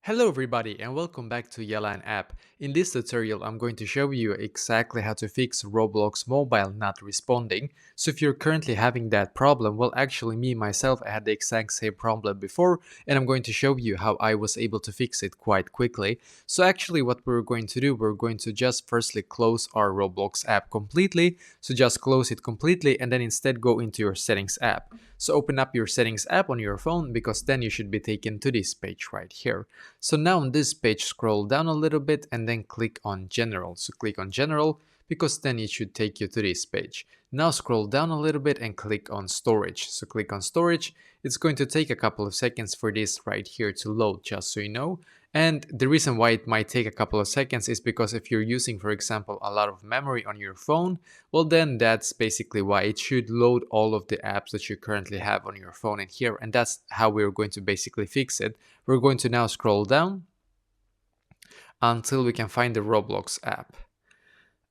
Hello everybody and welcome back to Yalan app. In this tutorial I'm going to show you exactly how to fix Roblox Mobile not responding. So if you're currently having that problem, well actually me myself I had the exact same problem before and I'm going to show you how I was able to fix it quite quickly. So actually what we're going to do, we're going to just firstly close our Roblox app completely. So just close it completely and then instead go into your settings app. So open up your settings app on your phone because then you should be taken to this page right here. So now on this page, scroll down a little bit and then click on General. So click on General because then it should take you to this page. Now scroll down a little bit and click on Storage. So click on Storage. It's going to take a couple of seconds for this right here to load, just so you know. And the reason why it might take a couple of seconds is because if you're using, for example, a lot of memory on your phone, well then that's basically why it should load all of the apps that you currently have on your phone in here. And that's how we're going to basically fix it. We're going to now scroll down until we can find the Roblox app.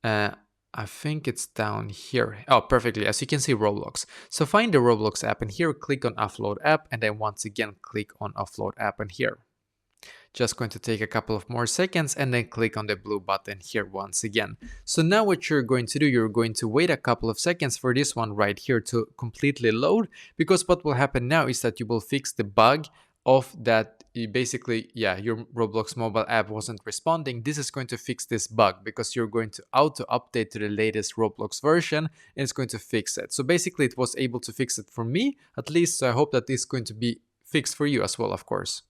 Uh, I think it's down here. Oh, perfectly. As you can see, Roblox. So find the Roblox app and here click on Offload app and then once again click on Offload app and here. Just going to take a couple of more seconds and then click on the blue button here once again. So now what you're going to do, you're going to wait a couple of seconds for this one right here to completely load, because what will happen now is that you will fix the bug of that your Roblox mobile app wasn't responding. This is going to fix this bug because you're going to auto update to the latest Roblox version and it's going to fix it. So basically it was able to fix it for me at least, so I hope that this is going to be fixed for you as well, of course.